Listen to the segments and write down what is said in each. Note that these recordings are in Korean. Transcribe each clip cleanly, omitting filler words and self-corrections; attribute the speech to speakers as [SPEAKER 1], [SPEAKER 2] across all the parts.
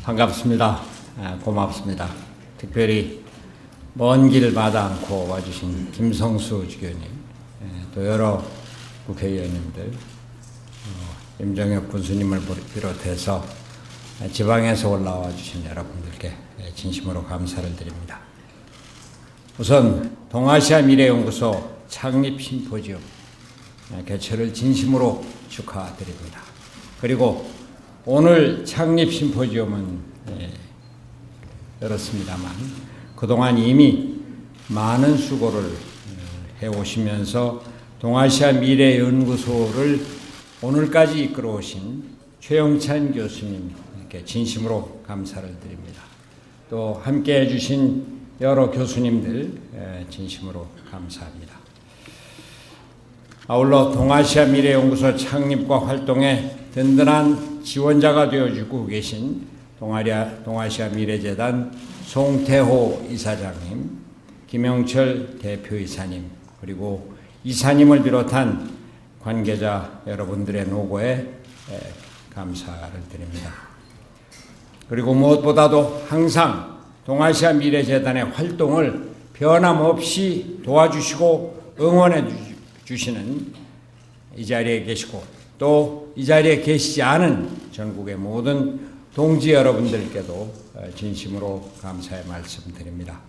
[SPEAKER 1] 반갑습니다. 고맙습니다. 특별히 먼 길 마다 않고 와주신 김성수 주교님, 또 여러 국회의원님들, 임종혁 군수님을 비롯해서 지방에서 올라와 주신 여러분들께 진심으로 감사를 드립니다. 우선 동아시아 미래연구소 창립 심포지엄 개최를 진심으로 축하드립니다. 그리고 오늘 창립 심포지엄은 열었습니다만 그동안 이미 많은 수고를 해오시면서 동아시아 미래연구소를 오늘까지 이끌어오신 최영찬 교수님께 진심으로 감사를 드립니다. 또 함께 해주신 여러 교수님들 진심으로 감사합니다. 아울러 동아시아 미래연구소 창립과 활동에 든든한 지원자가 되어주고 계신 동아시아 미래재단 송태호 이사장님, 김영철 대표이사님, 그리고 이사님을 비롯한 관계자 여러분들의 노고에 감사를 드립니다. 그리고 무엇보다도 항상 동아시아 미래재단의 활동을 변함없이 도와주시고 응원해 주시는 이 자리에 계시고 또 이 자리에 계시지 않은 전국의 모든 동지 여러분들께도 진심으로 감사의 말씀드립니다.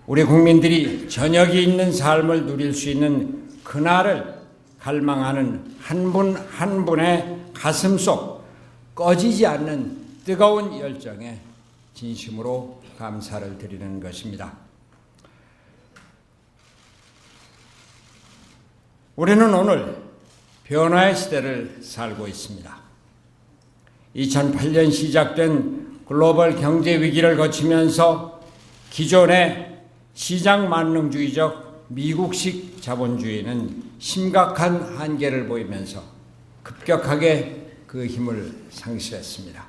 [SPEAKER 1] 우리 국민들이 저녁이 있는 삶을 누릴 수 있는 그날을 갈망하는 한 분 한 분의 가슴 속 꺼지지 않는 뜨거운 열정에 진심으로 감사를 드리는 것입니다. 우리는 오늘 변화의 시대를 살고 있습니다. 2008년 시작된 글로벌 경제 위기를 거치면서 기존의 시장 만능주의적 미국식 자본주의는 심각한 한계를 보이면서 급격하게 그 힘을 상실했습니다.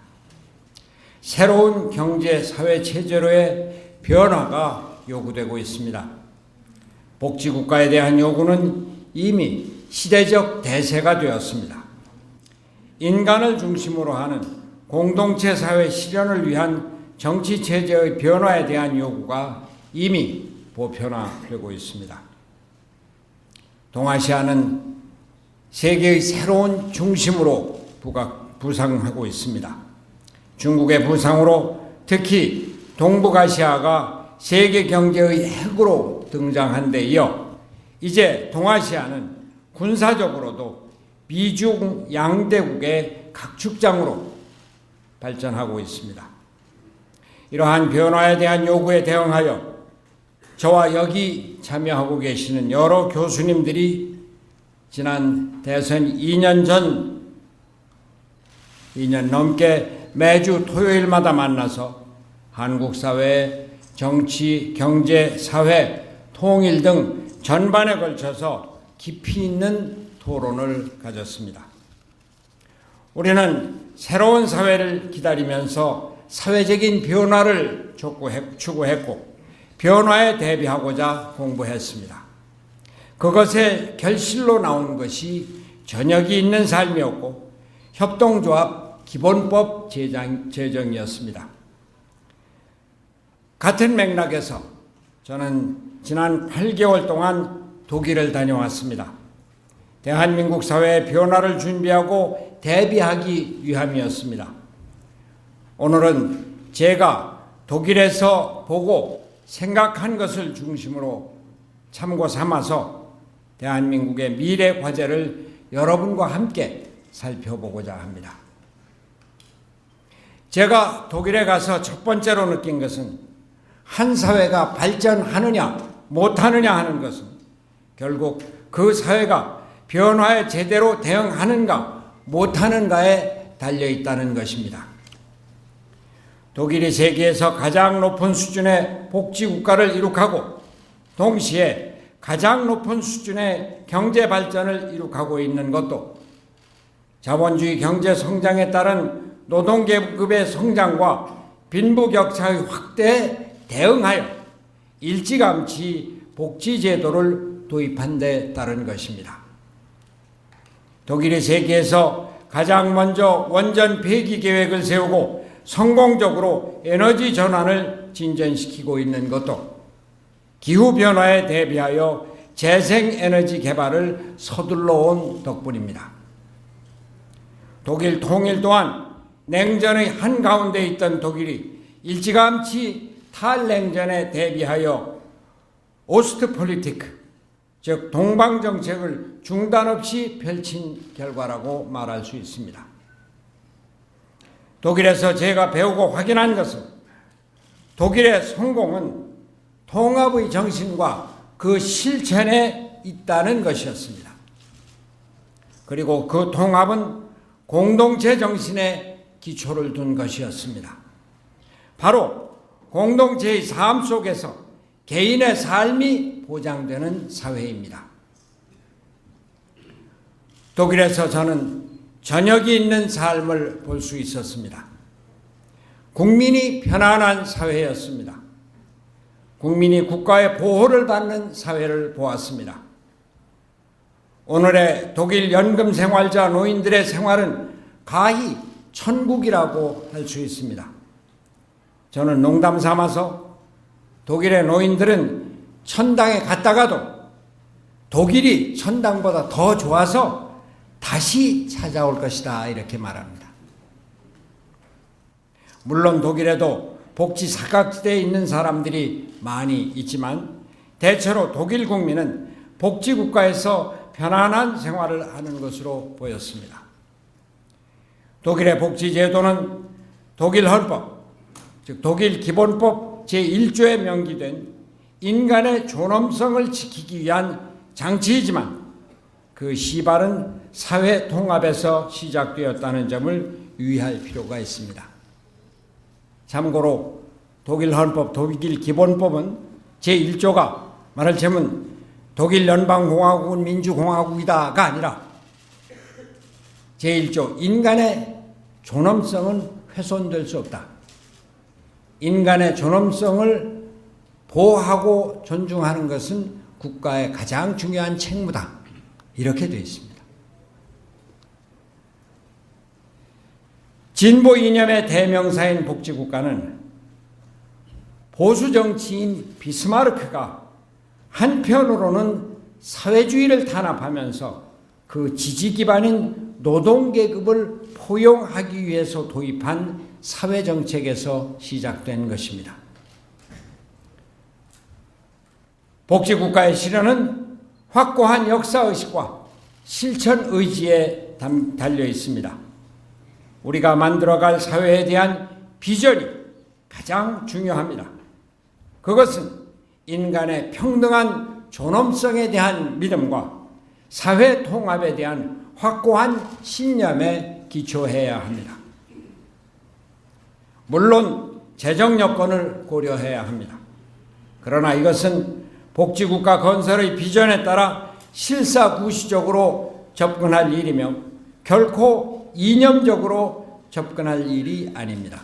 [SPEAKER 1] 새로운 경제 사회 체제로의 변화가 요구되고 있습니다. 복지국가에 대한 요구는 이미 시대적 대세가 되었습니다. 인간을 중심으로 하는 공동체 사회 실현을 위한 정치 체제의 변화에 대한 요구가 이미 보편화되고 있습니다. 동아시아는 세계의 새로운 중심으로 부상하고 있습니다. 중국의 부상으로 특히 동북아시아가 세계 경제의 핵으로 등장한 데 이어 이제 동아시아는 군사적으로도 미중 양대국의 각축장으로 발전하고 있습니다. 이러한 변화에 대한 요구에 대응하여 저와 여기 참여하고 계시는 여러 교수님들이 지난 대선 2년 넘게 매주 토요일마다 만나서 한국 사회의 정치, 경제, 사회, 통일 등 전반에 걸쳐서 깊이 있는 토론을 가졌습니다. 우리는 새로운 사회를 기다리면서 사회적인 변화를 추구했고 변화에 대비하고자 공부했습니다. 그것의 결실로 나온 것이 저녁이 있는 삶이었고 협동조합 기본법 제정이었습니다. 같은 맥락에서 저는 지난 8개월 동안 독일을 다녀왔습니다. 대한민국 사회의 변화를 준비하고 대비하기 위함이었습니다. 오늘은 제가 독일에서 보고 생각한 것을 중심으로 참고 삼아서 대한민국의 미래 과제를 여러분과 함께 살펴보고자 합니다. 제가 독일에 가서 첫 번째로 느낀 것은 한 사회가 발전하느냐 못하느냐 하는 것은 결국 그 사회가 변화에 제대로 대응하는가 못하는가에 달려있다는 것입니다. 독일이 세계에서 가장 높은 수준의 복지국가를 이룩하고 동시에 가장 높은 수준의 경제 발전을 이룩하고 있는 것도 자본주의 경제 성장에 따른 노동계급의 성장과 빈부격차의 확대에 대응하여 일찌감치 복지제도를 도입한 데 따른 것입니다. 독일이 세계에서 가장 먼저 원전 폐기 계획을 세우고 성공적으로 에너지 전환을 진전시키고 있는 것도 기후변화에 대비하여 재생에너지 개발을 서둘러 온 덕분입니다. 독일 통일 또한 냉전의 한가운데 있던 독일이 일찌감치 탈냉전에 대비하여 오스트폴리티크, 즉 동방정책을 중단 없이 펼친 결과라고 말할 수 있습니다. 독일에서 제가 배우고 확인한 것은 독일의 성공은 통합의 정신과 그 실천에 있다는 것이었습니다. 그리고 그 통합은 공동체 정신에 기초를 둔 것이었습니다. 바로 공동체의 삶 속에서 개인의 삶이 보장되는 사회입니다. 독일에서 저는 저녁이 있는 삶을 볼 수 있었습니다. 국민이 편안한 사회였습니다. 국민이 국가의 보호를 받는 사회를 보았습니다. 오늘의 독일 연금 생활자 노인들의 생활은 가히 천국이라고 할 수 있습니다. 저는 농담 삼아서 독일의 노인들은 천당에 갔다가도 독일이 천당보다 더 좋아서 다시 찾아올 것이다 이렇게 말합니다. 물론 독일에도 복지 사각지대에 있는 사람들이 많이 있지만 대체로 독일 국민은 복지국가에서 편안한 생활을 하는 것으로 보였습니다. 독일의 복지제도는 독일 헌법, 즉 독일 기본법 제1조에 명기된 인간의 존엄성을 지키기 위한 장치이지만 그 시발은 사회 통합에서 시작되었다는 점을 유의할 필요가 있습니다. 참고로 독일 헌법, 독일 기본법은 제1조가 말하자면 독일 연방공화국은 민주공화국이다가 아니라 제1조 인간의 존엄성은 훼손될 수 없다. 인간의 존엄성을 보호하고 존중하는 것은 국가의 가장 중요한 책무다. 이렇게 되어 있습니다. 진보 이념의 대명사인 복지국가는 보수 정치인 비스마르크가 한편으로는 사회주의를 탄압하면서 그 지지 기반인 노동계급을 포용하기 위해서 도입한 사회정책에서 시작된 것입니다. 복지국가의 실현은 확고한 역사의식과 실천의지에 달려 있습니다. 우리가 만들어갈 사회에 대한 비전이 가장 중요합니다. 그것은 인간의 평등한 존엄성에 대한 믿음과 사회 통합에 대한 확고한 신념에 기초해야 합니다. 물론 재정 여건을 고려해야 합니다. 그러나 이것은 복지국가 건설의 비전에 따라 실사구시적으로 접근할 일이며 결코 이념적으로 접근할 일이 아닙니다.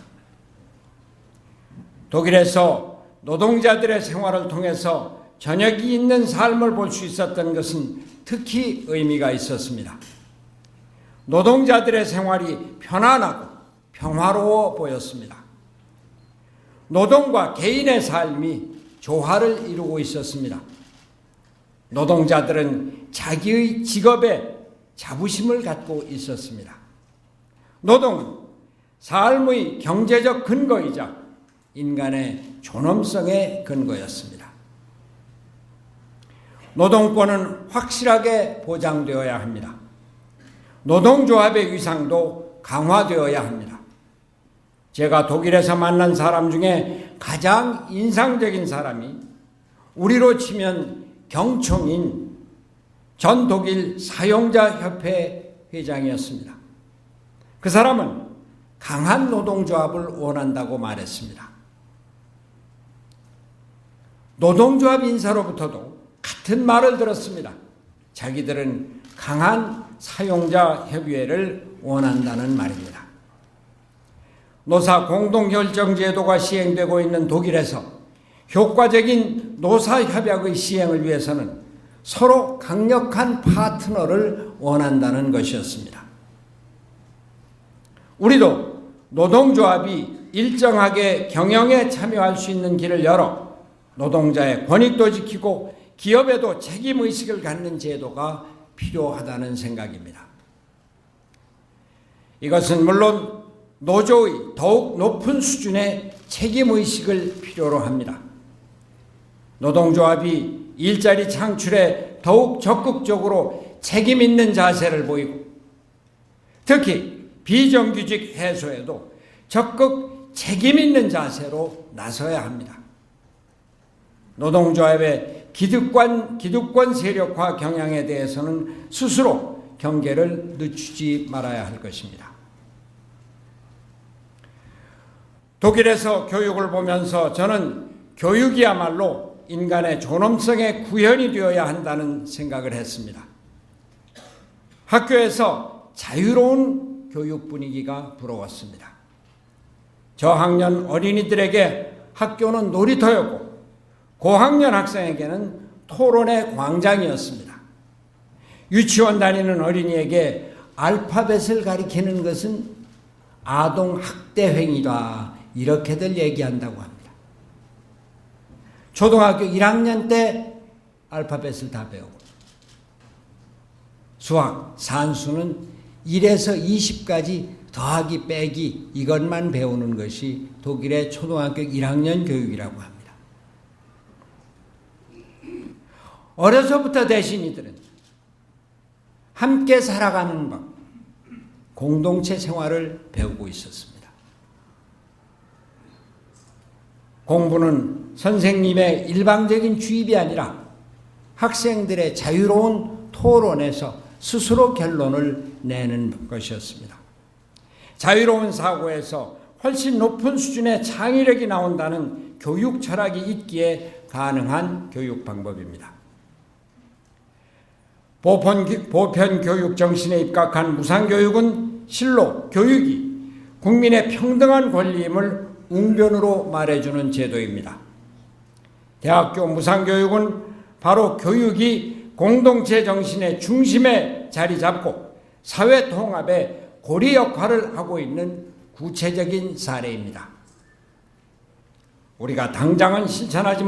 [SPEAKER 1] 독일에서 노동자들의 생활을 통해서 저녁이 있는 삶을 볼 수 있었던 것은 특히 의미가 있었습니다. 노동자들의 생활이 편안하고 평화로워 보였습니다. 노동과 개인의 삶이 조화를 이루고 있었습니다. 노동자들은 자기의 직업에 자부심을 갖고 있었습니다. 노동은 삶의 경제적 근거이자 인간의 존엄성의 근거였습니다. 노동권은 확실하게 보장되어야 합니다. 노동조합의 위상도 강화되어야 합니다. 제가 독일에서 만난 사람 중에 가장 인상적인 사람이 우리로 치면 경총인 전 독일 사용자협회 회장이었습니다. 그 사람은 강한 노동조합을 원한다고 말했습니다. 노동조합 인사로부터도 같은 말을 들었습니다. 자기들은 강한 사용자협의회를 원한다는 말입니다. 노사 공동결정제도가 시행되고 있는 독일에서 효과적인 노사협약의 시행을 위해서는 서로 강력한 파트너를 원한다는 것이었습니다. 우리도 노동조합이 일정하게 경영에 참여할 수 있는 길을 열어 노동자의 권익도 지키고 기업에도 책임의식을 갖는 제도가 필요하다는 생각입니다. 이것은 물론 노조의 더욱 높은 수준의 책임의식을 필요로 합니다. 노동조합이 일자리 창출에 더욱 적극적으로 책임 있는 자세를 보이고 특히 비정규직 해소에도 적극 책임 있는 자세로 나서야 합니다. 노동조합의 기득권 세력화 경향에 대해서는 스스로 경계를 늦추지 말아야 할 것입니다. 독일에서 교육을 보면서 저는 교육이야말로 인간의 존엄성의 구현이 되어야 한다는 생각을 했습니다. 학교에서 자유로운 교육 분위기가 부러웠습니다. 저학년 어린이들에게 학교는 놀이터였고 고학년 학생에게는 토론의 광장이었습니다. 유치원 다니는 어린이에게 알파벳을 가리키는 것은 아동 학대 행위다 이렇게들 얘기한다고 합니다. 초등학교 1학년 때 알파벳을 다 배우고 수학, 산수는 1에서 20까지 더하기 빼기 이것만 배우는 것이 독일의 초등학교 1학년 교육이라고 합니다. 어려서부터 대신이들은 함께 살아가는 법, 공동체 생활을 배우고 있었습니다. 공부는 선생님의 일방적인 주입이 아니라 학생들의 자유로운 토론에서 스스로 결론을 내는 것이었습니다. 자유로운 사고에서 훨씬 높은 수준의 창의력이 나온다는 교육 철학이 있기에 가능한 교육 방법입니다. 보편 교육 정신에 입각한 무상교육은 실로 교육이 국민의 평등한 권리임을 웅변으로 말해주는 제도입니다. 대학교 무상교육은 바로 교육이 공동체 정신의 중심에 자리 잡고 사회 통합의 고리 역할을 하고 있는 구체적인 사례입니다. 우리가 당장은 실천하지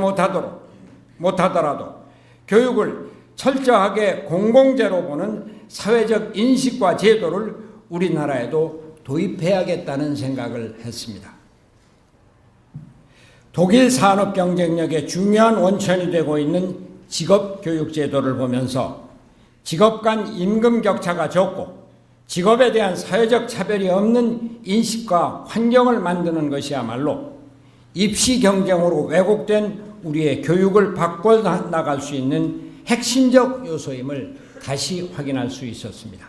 [SPEAKER 1] 못하더라도 교육을 철저하게 공공재로 보는 사회적 인식과 제도를 우리나라에도 도입해야겠다는 생각을 했습니다. 독일 산업 경쟁력의 중요한 원천이 되고 있는 직업교육제도를 보면서 직업 간 임금 격차가 적고 직업에 대한 사회적 차별이 없는 인식과 환경을 만드는 것이야말로 입시 경쟁으로 왜곡된 우리의 교육을 바꿔나갈 수 있는 핵심적 요소임을 다시 확인할 수 있었습니다.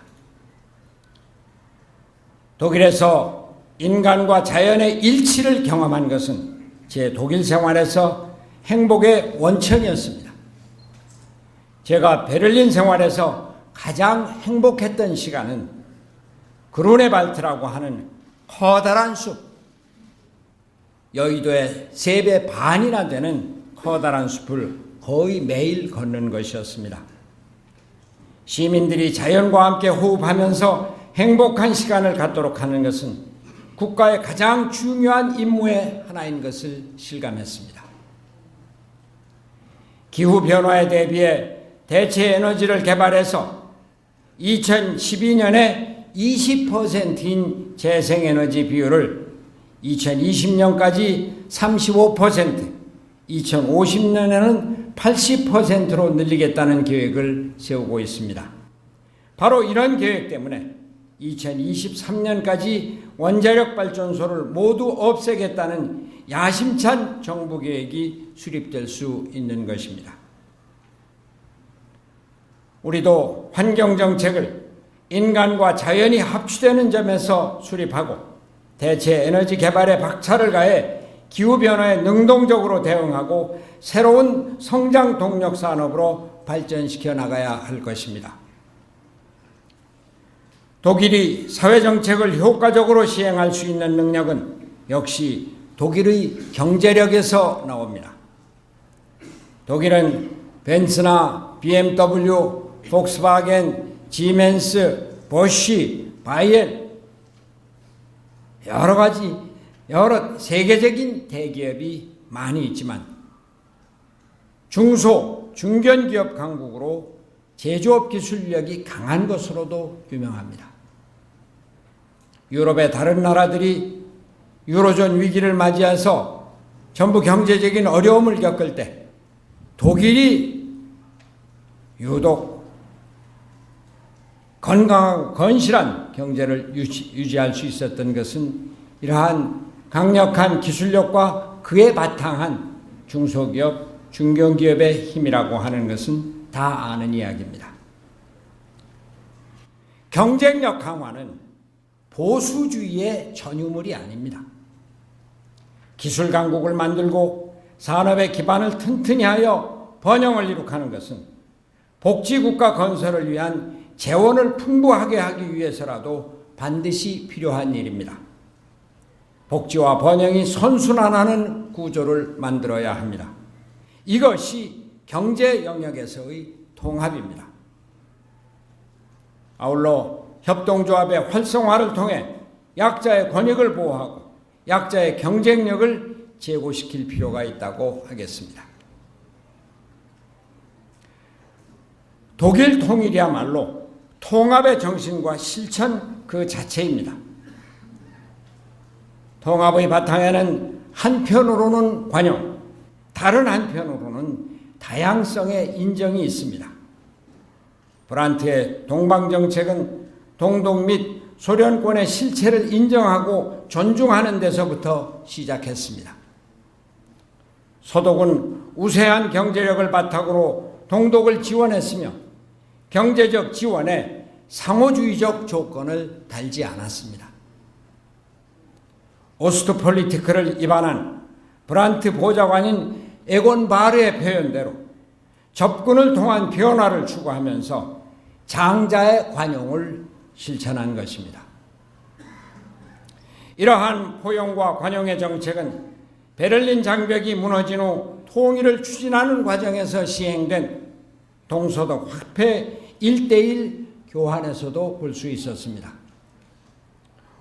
[SPEAKER 1] 독일에서 인간과 자연의 일치를 경험한 것은 제 독일 생활에서 행복의 원천이었습니다. 제가 베를린 생활에서 가장 행복했던 시간은 그루네발트라고 하는 커다란 숲, 여의도의 3배 반이나 되는 커다란 숲을 거의 매일 걷는 것이었습니다. 시민들이 자연과 함께 호흡하면서 행복한 시간을 갖도록 하는 것은 국가의 가장 중요한 임무의 하나인 것을 실감했습니다. 기후변화에 대비해 대체 에너지를 개발해서 2012년에 20%인 재생에너지 비율을 2020년까지 35%, 2050년에는 80%로 늘리겠다는 계획을 세우고 있습니다. 바로 이런 계획 때문에 2023년까지 원자력 발전소를 모두 없애겠다는 야심찬 정부 계획이 수립될 수 있는 것입니다. 우리도 환경정책을 인간과 자연이 합치되는 점에서 수립하고 대체 에너지 개발에 박차를 가해 기후변화에 능동적으로 대응하고 새로운 성장 동력 산업으로 발전시켜 나가야 할 것입니다. 독일이 사회정책을 효과적으로 시행할 수 있는 능력은 역시 독일의 경제력에서 나옵니다. 독일은 벤츠나 BMW, 폭스바겐, 지멘스, 보쉬, 바이엘 여러 세계적인 대기업이 많이 있지만 중소, 중견기업 강국으로 제조업 기술력이 강한 것으로도 유명합니다. 유럽의 다른 나라들이 유로존 위기를 맞이해서 전부 경제적인 어려움을 겪을 때 독일이 유독 건강하고 건실한 경제를 유지할 수 있었던 것은 이러한 강력한 기술력과 그에 바탕한 중소기업, 중견기업의 힘이라고 하는 것은 다 아는 이야기입니다. 경쟁력 강화는 보수주의의 전유물이 아닙니다. 기술 강국을 만들고 산업의 기반을 튼튼히 하여 번영을 이룩하는 것은 복지국가 건설을 위한 재원을 풍부하게 하기 위해서라도 반드시 필요한 일입니다. 복지와 번영이 선순환하는 구조를 만들어야 합니다. 이것이 경제 영역에서의 통합입니다. 아울러 협동조합의 활성화를 통해 약자의 권익을 보호하고 약자의 경쟁력을 제고시킬 필요가 있다고 하겠습니다. 독일 통일이야말로 통합의 정신과 실천 그 자체입니다. 통합의 바탕에는 한편으로는 관용, 다른 한편으로는 다양성의 인정이 있습니다. 브란트의 동방정책은 동독 및 소련권의 실체를 인정하고 존중하는 데서부터 시작했습니다. 소독은 우세한 경제력을 바탕으로 동독을 지원했으며 경제적 지원에 상호주의적 조건을 달지 않았습니다. 오스트폴리티크를 입안한 브란트 보좌관인 에곤 바르의 표현대로 접근을 통한 변화를 추구하면서 장자의 관용을 실천한 것입니다. 이러한 포용과 관용의 정책은 베를린 장벽이 무너진 후 통일을 추진하는 과정에서 시행된 동서독 화폐 1:1 교환에서도 볼 수 있었습니다.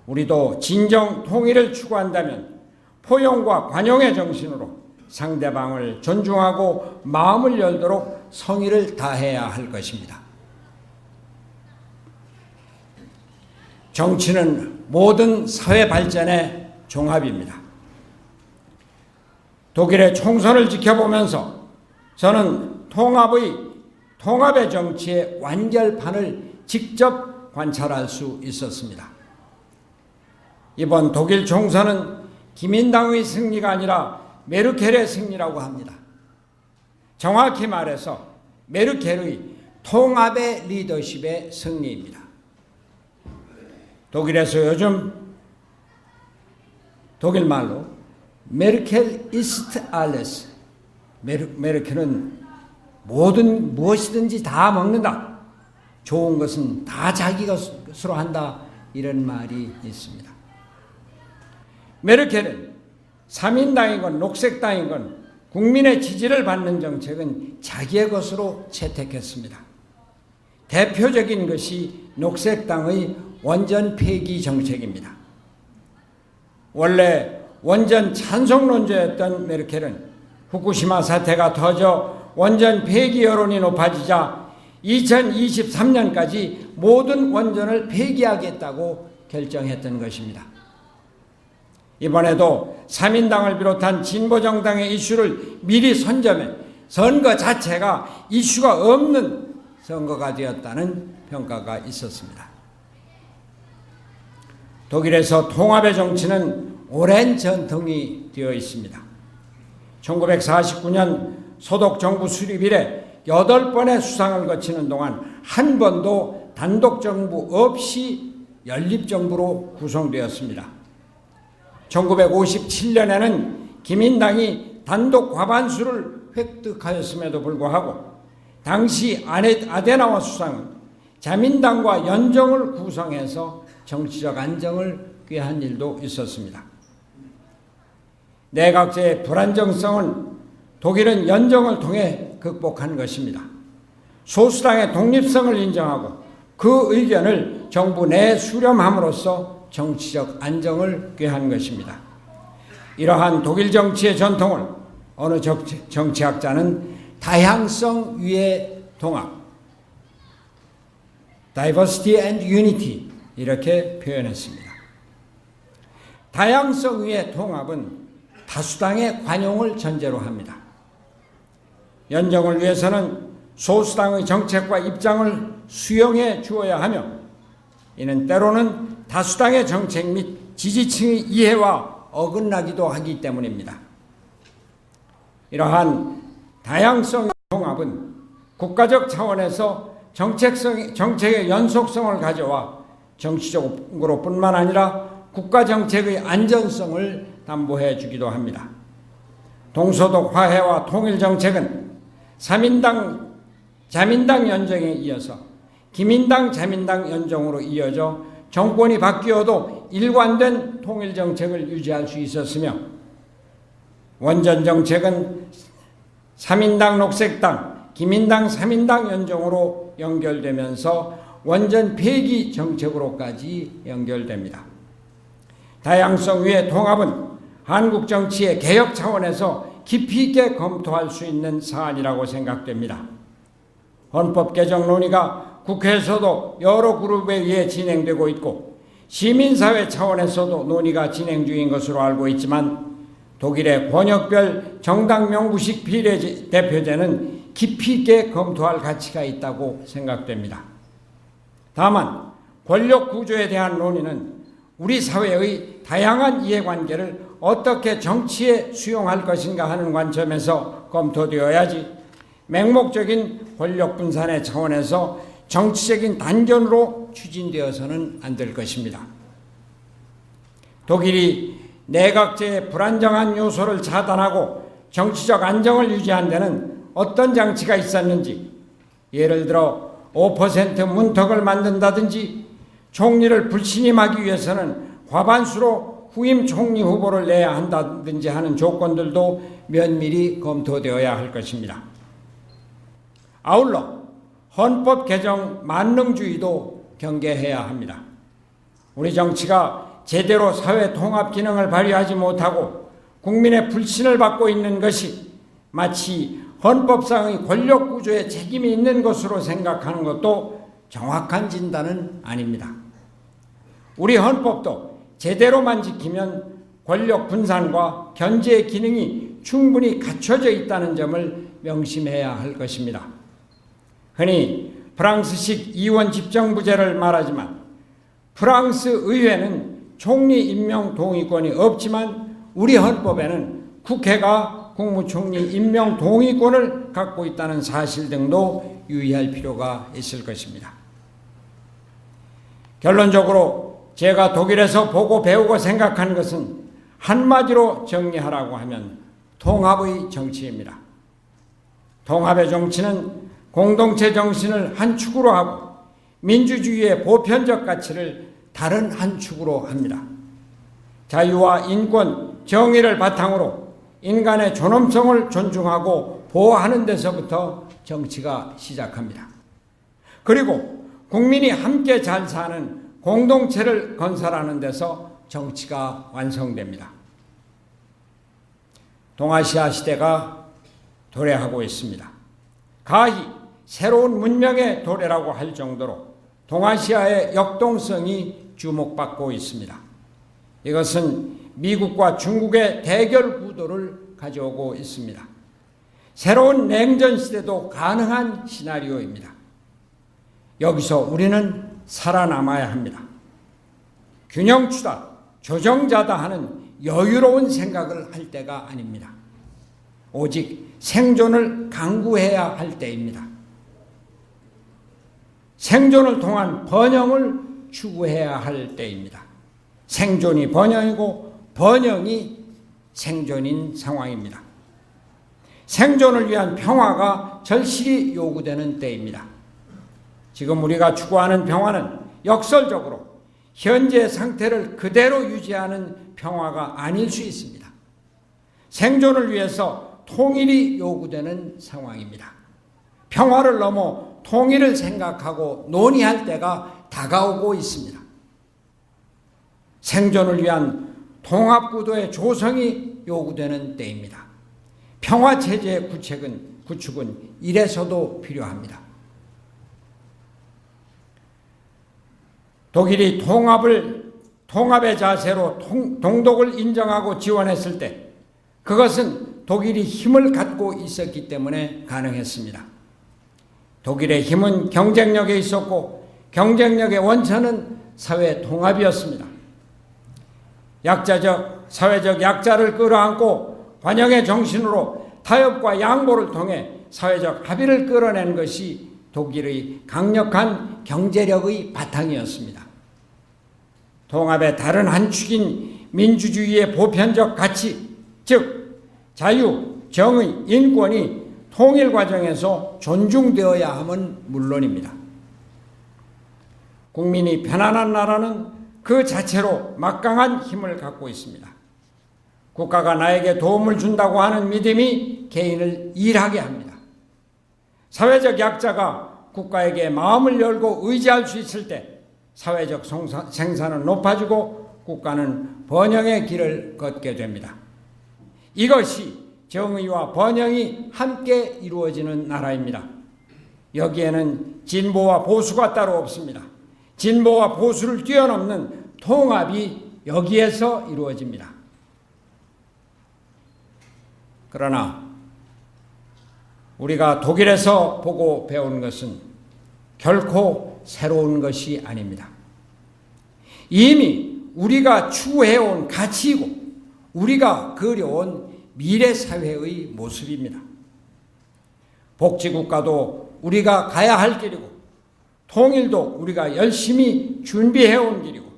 [SPEAKER 1] 우리도 진정 통일을 추구한다면 포용과 관용의 정신으로 상대방을 존중하고 마음을 열도록 성의를 다해야 할 것입니다. 정치는 모든 사회 발전의 종합입니다. 독일의 총선을 지켜보면서 저는 통합의 정치의 완결판을 직접 관찰할 수 있었습니다. 이번 독일 총선은 기민당의 승리가 아니라 메르켈의 승리라고 합니다. 정확히 말해서 메르켈의 통합의 리더십의 승리입니다. 독일에서 요즘 독일 말로 메르켈 ist alles, 메르켈은 무엇이든지 다 먹는다, 좋은 것은 다 자기 것으로 한다, 이런 말이 있습니다. 메르켈은 3인당이건 녹색당이건 국민의 지지를 받는 정책은 자기의 것으로 채택했습니다. 대표적인 것이 녹색당의 원전 폐기 정책입니다. 원래 원전 찬성론자였던 메르켈은 후쿠시마 사태가 터져 원전 폐기 여론이 높아지자 2023년까지 모든 원전을 폐기하겠다고 결정했던 것입니다. 이번에도 3인당을 비롯한 진보정당의 이슈를 미리 선점해 선거 자체가 이슈가 없는 선거가 되었다는 평가가 있었습니다. 독일에서 통합의 정치는 오랜 전통이 되어 있습니다. 1949년 소독 정부 수립 이래 8번의 수상을 거치는 동안 한 번도 단독 정부 없이 연립정부로 구성되었습니다. 1957년에는 기민당이 단독 과반수를 획득하였음에도 불구하고 당시 아데나워 수상은 자민당과 연정을 구성해서 정치적 안정을 꾀한 일도 있었습니다. 내각제의 불안정성은 독일은 연정을 통해 극복한 것입니다. 소수당의 독립성을 인정하고 그 의견을 정부 내에 수렴함으로써 정치적 안정을 꾀한 것입니다. 이러한 독일 정치의 전통을 어느 정치학자는 다양성 위의 통합, Diversity and Unity 이렇게 표현했습니다. 다양성 위의 통합은 다수당의 관용을 전제로 합니다. 연정을 위해서는 소수당의 정책과 입장을 수용해 주어야 하며 이는 때로는 다수당의 정책 및 지지층의 이해와 어긋나기도 하기 때문입니다. 이러한 다양성의 통합은 국가적 차원에서 정책의 연속성을 가져와 정치적으로 뿐만 아니라 국가 정책의 안전성을 담보해 주기도 합니다. 동서독 화해와 통일 정책은 자민당 연정에 이어서 기민당 자민당 연정으로 이어져 정권이 바뀌어도 일관된 통일 정책을 유지할 수 있었으며 원전 정책은 3인당 녹색당, 기민당 3인당 연정으로 연결되면서 원전 폐기 정책으로까지 연결됩니다. 다양성 위의 통합은 한국 정치의 개혁 차원에서 깊이 있게 검토할 수 있는 사안이라고 생각됩니다. 헌법 개정 논의가 국회에서도 여러 그룹에 의해 진행되고 있고 시민사회 차원에서도 논의가 진행 중인 것으로 알고 있지만 독일의 권역별 정당 명부식 비례대표제는 깊이 있게 검토할 가치가 있다고 생각됩니다. 다만 권력 구조에 대한 논의는 우리 사회의 다양한 이해관계를 어떻게 정치에 수용할 것인가 하는 관점에서 검토되어야지 맹목적인 권력 분산의 차원에서 정치적인 단견으로 추진되어서는 안 될 것입니다. 독일이 내각제의 불안정한 요소를 차단하고 정치적 안정을 유지한 데는 어떤 장치가 있었는지, 예를 들어 5% 문턱을 만든다든지 총리를 불신임하기 위해서는 과반수로 후임 총리 후보를 내야 한다든지 하는 조건들도 면밀히 검토되어야 할 것입니다. 아울러 헌법 개정 만능주의도 경계해야 합니다. 우리 정치가 제대로 사회 통합 기능을 발휘하지 못하고 국민의 불신을 받고 있는 것이 마치 헌법상의 권력 구조에 책임이 있는 것으로 생각하는 것도 정확한 진단은 아닙니다. 우리 헌법도 제대로만 지키면 권력 분산과 견제의 기능이 충분히 갖춰져 있다는 점을 명심해야 할 것입니다. 흔히 프랑스식 이원 집정부제를 말하지만 프랑스 의회는 총리 임명 동의권이 없지만 우리 헌법에는 국회가 국무총리 임명 동의권을 갖고 있다는 사실 등도 유의할 필요가 있을 것입니다. 결론적으로 제가 독일에서 보고 배우고 생각하는 것은 한마디로 정리하라고 하면 통합의 정치입니다. 통합의 정치는 공동체 정신을 한 축으로 하고 민주주의의 보편적 가치를 다른 한 축으로 합니다. 자유와 인권, 정의를 바탕으로 인간의 존엄성을 존중하고 보호하는 데서부터 정치가 시작합니다. 그리고 국민이 함께 잘 사는 공동체를 건설하는 데서 정치가 완성됩니다. 동아시아 시대가 도래하고 있습니다. 가히 새로운 문명의 도래라고 할 정도로 동아시아의 역동성이 주목받고 있습니다. 이것은 미국과 중국의 대결 구도를 가져오고 있습니다. 새로운 냉전 시대도 가능한 시나리오입니다. 여기서 우리는 살아남아야 합니다. 균형추다, 조정자다 하는 여유로운 생각을 할 때가 아닙니다. 오직 생존을 강구해야 할 때입니다. 생존을 통한 번영을 추구해야 할 때입니다. 생존이 번영이고 번영이 생존인 상황입니다. 생존을 위한 평화가 절실히 요구되는 때입니다. 지금 우리가 추구하는 평화는 역설적으로 현재 상태를 그대로 유지하는 평화가 아닐 수 있습니다. 생존을 위해서 통일이 요구되는 상황입니다. 평화를 넘어 통일을 생각하고 논의할 때가 다가오고 있습니다. 생존을 위한 통합구도의 조성이 요구되는 때입니다. 평화체제의 구축은 이래서도 필요합니다. 독일이 통합의 자세로 동독을 인정하고 지원했을 때 그것은 독일이 힘을 갖고 있었기 때문에 가능했습니다. 독일의 힘은 경쟁력에 있었고 경쟁력의 원천은 사회 통합이었습니다. 사회적 약자를 끌어안고 관용의 정신으로 타협과 양보를 통해 사회적 합의를 끌어낸 것이 독일의 강력한 경제력의 바탕이었습니다. 통합의 다른 한 축인 민주주의의 보편적 가치, 즉 자유, 정의, 인권이 통일 과정에서 존중되어야 함은 물론입니다. 국민이 편안한 나라는 그 자체로 막강한 힘을 갖고 있습니다. 국가가 나에게 도움을 준다고 하는 믿음이 개인을 일하게 합니다. 사회적 약자가 국가에게 마음을 열고 의지할 수 있을 때 사회적 생산은 높아지고 국가는 번영의 길을 걷게 됩니다. 이것이 정의와 번영이 함께 이루어지는 나라입니다. 여기에는 진보와 보수가 따로 없습니다. 진보와 보수를 뛰어넘는 통합이 여기에서 이루어집니다. 그러나 우리가 독일에서 보고 배운 것은 결코 새로운 것이 아닙니다. 이미 우리가 추구해온 가치이고 우리가 그려온 미래 사회의 모습입니다. 복지국가도 우리가 가야 할 길이고 통일도 우리가 열심히 준비해온 길이고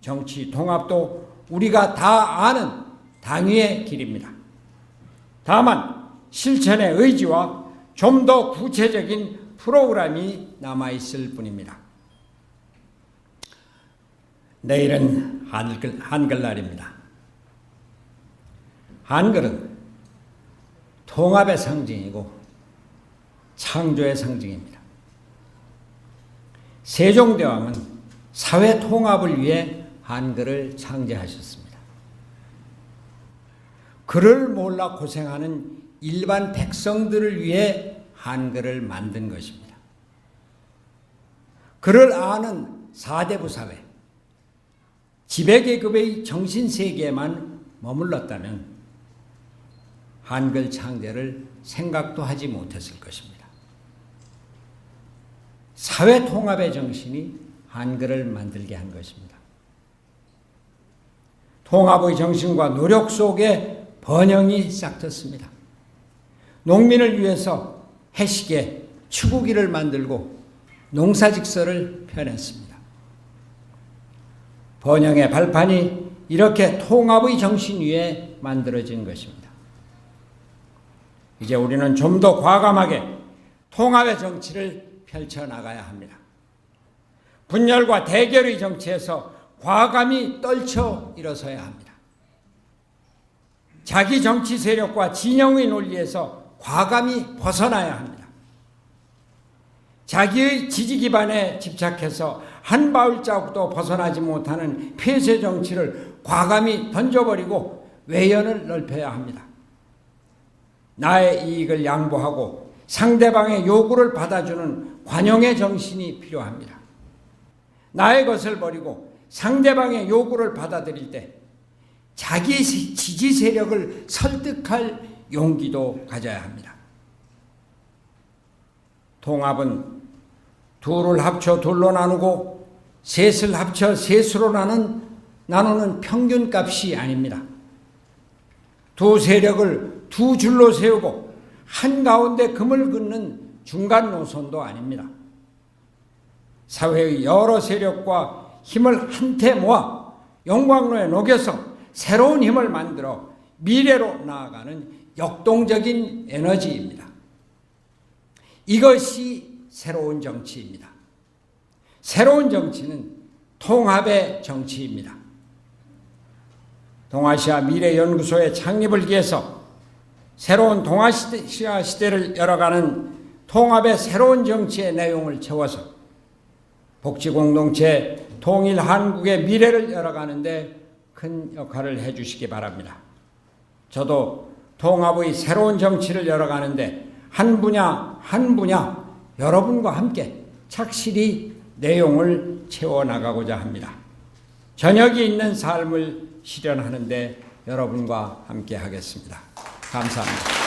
[SPEAKER 1] 정치 통합도 우리가 다 아는 당위의 길입니다. 다만 실천의 의지와 좀 더 구체적인 프로그램이 남아있을 뿐입니다. 내일은 한글날입니다. 한글은 통합의 상징이고 창조의 상징입니다. 세종대왕은 사회 통합을 위해 한글을 창제하셨습니다. 글을 몰라 고생하는 일반 백성들을 위해 한글을 만든 것입니다. 글을 아는 사대부 사회, 지배계급의 정신세계에만 머물렀다면 한글 창제를 생각도 하지 못했을 것입니다. 사회 통합의 정신이 한글을 만들게 한 것입니다. 통합의 정신과 노력 속에 번영이 싹텄습니다. 농민을 위해서 해시계, 추구기를 만들고 농사직서를 펴냈습니다. 번영의 발판이 이렇게 통합의 정신 위에 만들어진 것입니다. 이제 우리는 좀 더 과감하게 통합의 정치를 펼쳐나가야 합니다. 분열과 대결의 정치에서 과감히 떨쳐 일어서야 합니다. 자기 정치 세력과 진영의 논리에서 과감히 벗어나야 합니다. 자기의 지지 기반에 집착해서 한 발자국도 벗어나지 못하는 폐쇄 정치를 과감히 던져버리고 외연을 넓혀야 합니다. 나의 이익을 양보하고 상대방의 요구를 받아주는 관용의 정신이 필요합니다. 나의 것을 버리고 상대방의 요구를 받아들일 때 자기 지지 세력을 설득할 용기도 가져야 합니다. 통합은 둘을 합쳐 둘로 나누고 셋을 합쳐 셋으로 나누는 평균값이 아닙니다. 두 세력을 두 줄로 세우고 한가운데 금을 긋는 중간 노선도 아닙니다. 사회의 여러 세력과 힘을 한테 모아 용광로에 녹여서 새로운 힘을 만들어 미래로 나아가는 역동적인 에너지입니다. 이것이 새로운 정치입니다. 새로운 정치는 통합의 정치입니다. 동아시아 미래연구소의 창립을 위해서 새로운 동아시아 시대를 열어가는 통합의 새로운 정치의 내용을 채워서 복지공동체, 통일 한국의 미래를 열어가는데 큰 역할을 해주시기 바랍니다. 저도 통합의 새로운 정치를 열어가는데 한 분야 한 분야 여러분과 함께 착실히 내용을 채워나가고자 합니다. 저녁이 있는 삶을 실현하는데 여러분과 함께 하겠습니다. 감사합니다.